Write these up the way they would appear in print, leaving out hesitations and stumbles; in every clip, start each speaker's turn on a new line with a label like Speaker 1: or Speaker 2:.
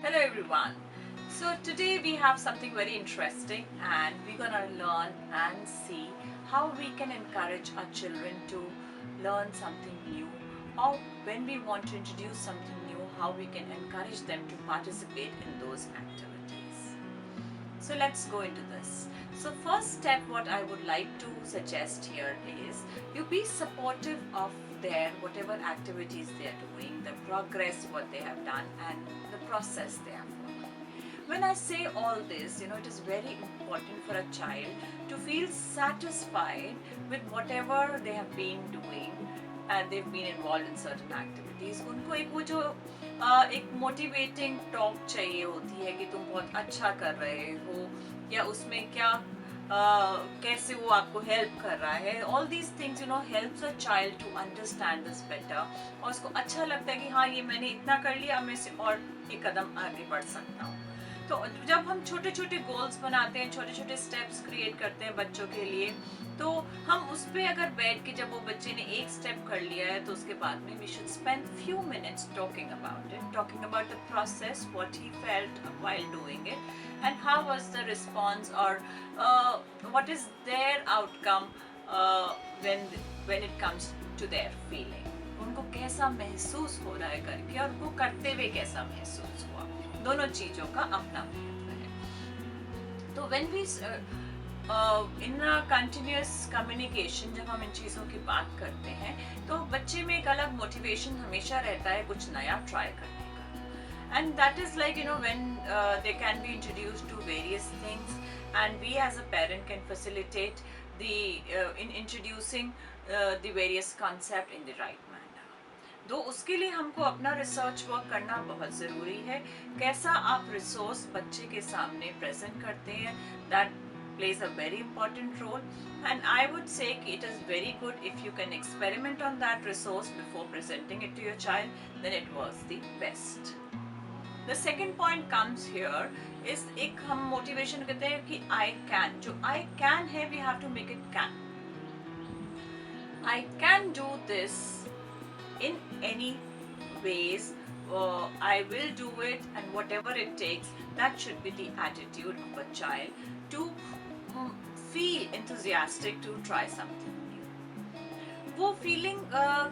Speaker 1: Hello everyone. So today we have something very interesting and we're gonna learn and see how we can encourage our children to learn something new, or when we want to introduce something new, how we can encourage them to participate in those activities. So let's go into this. So first step what I would like to suggest here is you be supportive of their whatever activities they are doing, the progress what they have done and the process they have followed. When I say all this, it is very important for a child to feel satisfied with whatever they have been doing and they've been involved in certain activities. उनको एक वो जो एक motivating talk चाहिए होती है कि तुम बहुत अच्छा कर रहे हो या उसमें क्या कैसे वो आपको हेल्प कर रहा है. All these things helps a child to understand this better और उसको अच्छा लगता है कि हाँ ये मैंने इतना कर लिया, मैं इससे और एक कदम आगे बढ़ सकता हूँ. तो जब हम छोटे छोटे गोल्स बनाते हैं, छोटे छोटे स्टेप्स क्रिएट करते हैं बच्चों के लिए, तो हम उस पर अगर बैठ के जब वो बच्चे ने एक स्टेप कर लिया है तो उसके बाद में we should spend few minutes talking about it, talking about the process, what he felt while doing it and how was the response और what is their outcome when it comes to their feeling. उनको कैसा महसूस हो रहा है करके और उनको करते हुए कैसा महसूस हुआ, दोनों चीजों का अपना महत्व है. तो when we in continuous communication जब हम इन चीज़ों की बात करते हैं तो बच्चे में एक अलग मोटिवेशन हमेशा रहता है कुछ नया ट्राई करने का. And that is like when they can be introduced to various things and we as a parent can facilitate the in introducing the various concept in the right manner. तो उसके लिए हमको अपना रिसर्च वर्क करना बहुत ज़रूरी है. कैसा आप रिसोर्स बच्चे के सामने प्रेजेंट करते हैं, that plays a very important role, and I would say it is very good if you can experiment on that resource before presenting it to your child, then it works the best. The second point comes here is एक हम motivation कहते हैं कि I can. जो I can है we have to make it can. I can do this in any ways. I will do it and whatever it takes. That should be the attitude of a child to feel enthusiastic to try something new. वो feeling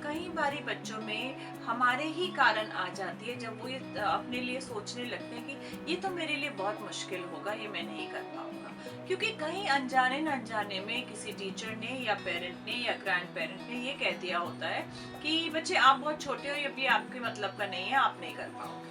Speaker 1: कई बारी बच्चों में हमारे ही कारण आ जाती है जब वो ये अपने लिए सोचने लगते हैं कि ये तो मेरे लिए बहुत मुश्किल होगा, ये मैं नहीं कर पाऊंगा, क्योंकि कहीं अनजाने न अनजाने में किसी टीचर ने या पेरेंट ने या ग्रैंड पेरेंट ने ये कह दिया होता है कि बच्चे आप बहुत छोटे हो, ये भी आपके मतलब का नहीं है, आप नहीं कर पाओगे.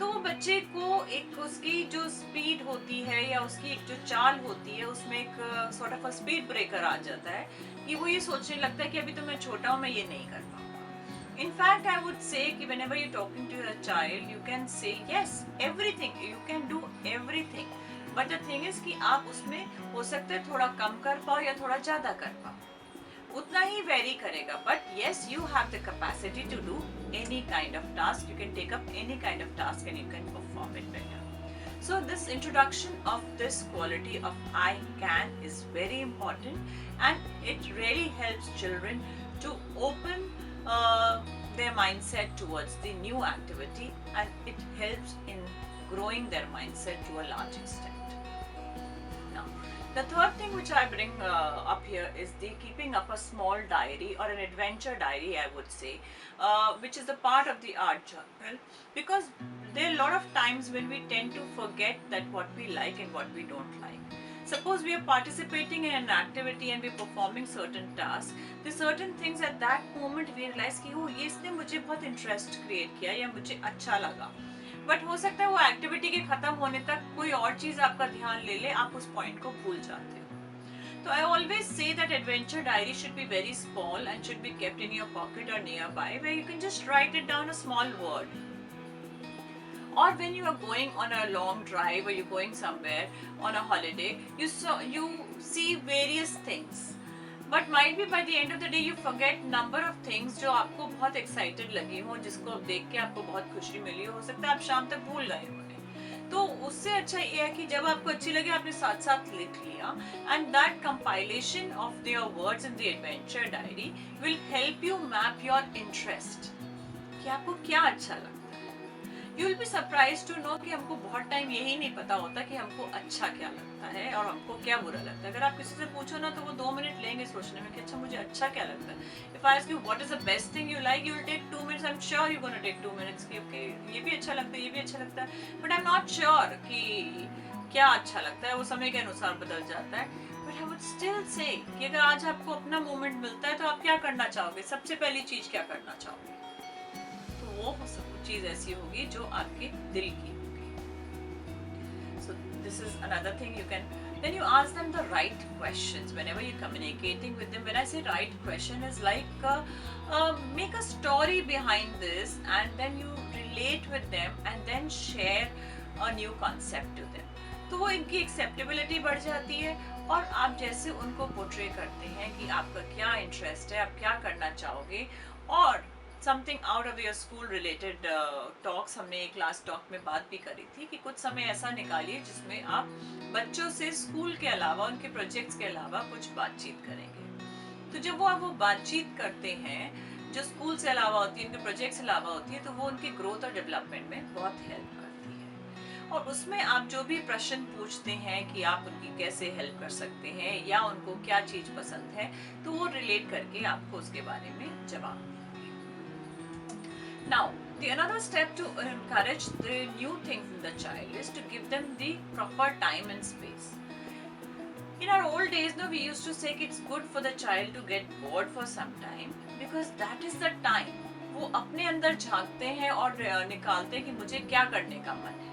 Speaker 1: तो वो बच्चे को एक उसकी जो स्पीड होती है या उसकी एक जो चाल होती है उसमें एक sort of a speed breaker आ जाता है कि वो ये सोचने लगता है कि अभी तो मैं छोटा हूँ, मैं ये नहीं कर पाऊंगा. In fact, I would say कि whenever you're talking to your child, you can say yes, everything, you can do everything. But the thing is कि आप उसमें हो सकता है थोड़ा कम कर पाओ या थोड़ा ज़्यादा कर पाओ, उतना ही वेरी करेगा. But yes, you have the capacity to do any kind of task. You can take up any kind of task and you can perform it better. So this introduction of this quality of I can is very important, and it really helps children to open their mindset towards the new activity, and it helps in growing their mindset to a large extent. Now, the third thing which I bring up here is the keeping up a small diary or an adventure diary, I would say, which is a part of the art journal, because there are a lot of times when we tend to forget that what we like and what we don't like. Suppose we are participating in an activity and we're performing certain tasks, the certain things at that moment we realize कि हो ये इसने मुझे बहुत interest create किया या मुझे अच्छा लगा, बट हो सकता है वो एक्टिविटी के खत्म होने तक कोई और चीज आपका ध्यान ले ले, आप उस पॉइंट को भूल जाते हो. तो I always say that adventure diary should be very small and should be kept in your pocket और nearby, where you can just write it down a small word. Or when you are going on a long drive or you're going somewhere on a holiday, you see various things. But might be by the end of the day you forget number of things जो आपको बहुत excited लगी हो, जिसको देख के आपको बहुत खुशी मिली हो सकता है आप शाम तक भूल गए हो. तो उससे अच्छा ये है कि जब आपको अच्छी लगे आपने साथ साथ लिख लिया, and that compilation of your words in the adventure diary will help you map your interest कि आपको क्या अच्छा लगता है. You will be surprise to know कि हमको बहुत टाइम यही नहीं पता होता कि हमको अच्छा क्या लगता है और हमको क्या बुरा लगता है. अगर आप किसी से पूछो ना तो वो 2 मिनट लेंगे सोचने में कि अच्छा मुझे अच्छा क्या लगता है. If I ask you what is the best thing you like, you will take 2 minutes. I am sure you gonna take 2 minutes कि ओके ये भी अच्छा लगता है, ये भी अच्छा लगता है, but I am not sure कि क्या अच्छा लगता है. वो समय के अनुसार बदल जाता है. But I would still say कि अगर आज आपको अपना मोमेंट मिलता है तो आप क्या करना चाहोगे, सबसे पहली चीज क्या करना चाहोगे. तो वो सब चीज ऐसी होगी जो आपके दिल की होगी. So this is another thing you can, then you ask them the right questions whenever you're communicating with them. When I say right question is like make a story behind this and then you relate with them and then share a new concept to them. तो वो इनकी acceptability बढ़ जाती है और आप जैसे उनको पोर्ट्रे करते हैं कि आपका क्या इंटरेस्ट है, आप क्या करना चाहोगे. और something out of your school related talks, हमने एक क्लास टॉक में बात भी करी थी कि कुछ समय ऐसा निकालिए जिसमें आप बच्चों से स्कूल के अलावा, उनके प्रोजेक्ट्स के अलावा कुछ बातचीत करेंगे. तो जब वो बातचीत करते हैं जो स्कूल से अलावा होती है, उनके प्रोजेक्ट से अलावा होती है, तो वो उनके ग्रोथ और डेवलपमेंट में बहुत हेल्प करती है. और उसमें आप जो भी प्रश्न पूछते हैं कि आप उनकी कैसे हेल्प कर सकते हैं या उनको क्या चीज़ पसंद है, तो वो रिलेट करके आपको उसके बारे में जवाब. Now, the another step to encourage the new things in the child is to give them the proper time and space. In our old days, no, we used to say it's good for the child to get bored for some time because that is the time वो अपने अंदर झांकते हैं और निकालते हैं कि मुझे क्या करने का मन है.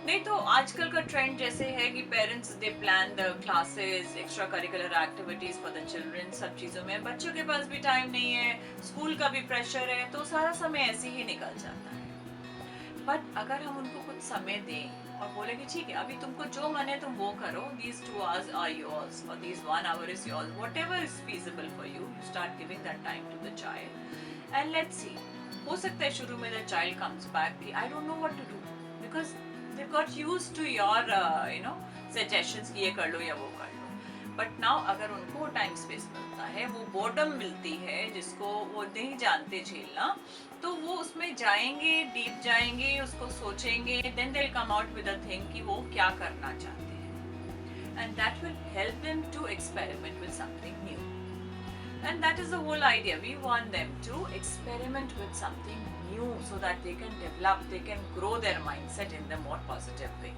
Speaker 1: नहीं तो आजकल का ट्रेंड जैसे है कि parents they plan the classes, extra curricular activities for the children. सब चीज़ों में बच्चों के पास भी टाइम नहीं है, स्कूल का भी प्रेशर है, तो सारा समय ऐसे ही निकल जाता है. बट अगर हम उनको कुछ समय दें और बोले कि ठीक है अभी तुमको जो मन है तुम वो करो, these 2 hours are yours or this 1 hour is yours, whatever is feasible for you, you start giving that time to the child and let's see. हो सकता है शुरू में the child comes back कि I don't know what to do because they got used to your suggestions कि ये कर लो या वो कर लो. बट नाउ अगर उनको टाइम स्पेस मिलता है, वो बोर्डम मिलती है जिसको वो नहीं जानते झेलना, तो वो उसमें जाएंगे, डीप जाएंगे, उसको सोचेंगे, then they will come out with a thing कि वो क्या करना चाहते हैं. And that will help them to experiment with something new. And that is the whole idea. We want them to experiment with something new so that they can develop, they can grow their mindset in the more positive way.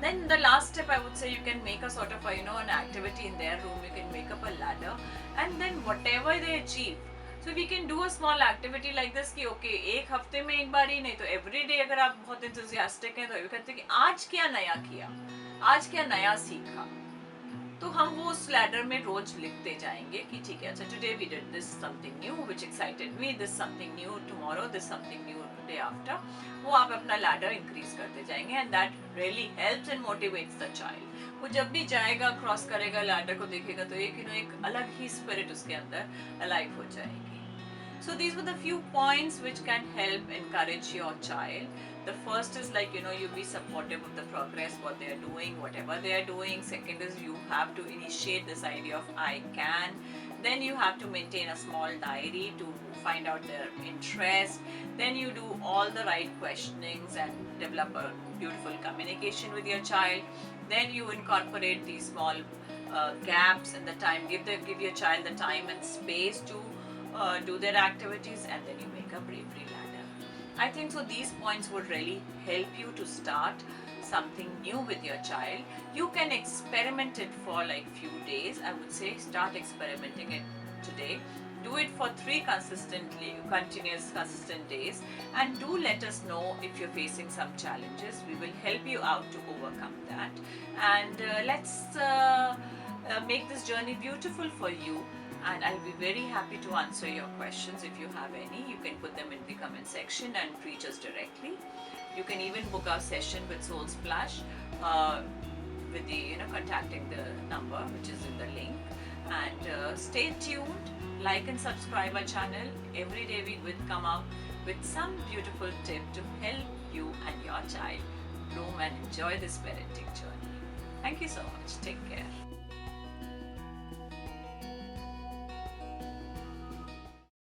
Speaker 1: Then the last step I would say, you can make a sort of an activity in their room. You can make up a ladder and then whatever they achieve. So we can do a small activity like this कि okay एक हफ्ते में एक बार ही नहीं तो every day अगर आप बहुत enthusiastic हैं तो ये कहते हैं कि आज क्या नया किया, आज क्या नया सीखा. तो हम वो उस लैडर में रोज लिखते जाएंगे कि ठीक है अच्छा today we did this something new which excited me, this something new tomorrow, this something new day after. वो आप अपना लैडर इंक्रीज करते जाएंगे and that really helps and motivates the child. वो जब भी जाएगा, क्रॉस करेगा, लैडर को देखेगा तो एक अलग ही स्पिरिट उसके अंदर अलाइव हो जाएगी. So these were the few points which can help encourage your child. The first is like you be supportive of the progress, what they are doing, whatever they are doing. Second is you have to initiate this idea of I can. Then you have to maintain a small diary to find out their interest. Then you do all the right questionings and develop a beautiful communication with your child. Then you incorporate these small gaps in the time. Give your child the time and space to do their activities, and then you make a bravery ladder. I think so these points would really help you to start something new with your child. You can experiment it for like few days. I would say start experimenting it today. Do it for 3 consistent days and do let us know if you're facing some challenges. We will help you out to overcome that, and let's make this journey beautiful for you. And I'll be very happy to answer your questions if you have any. You can put them in the comment section and reach us directly. You can even book our session with Soul Splash with the contacting the number which is in the link. And stay tuned, like and subscribe our channel. Every day we will come up with some beautiful tip to help you and your child bloom and enjoy this parenting journey. Thank you so much. Take care.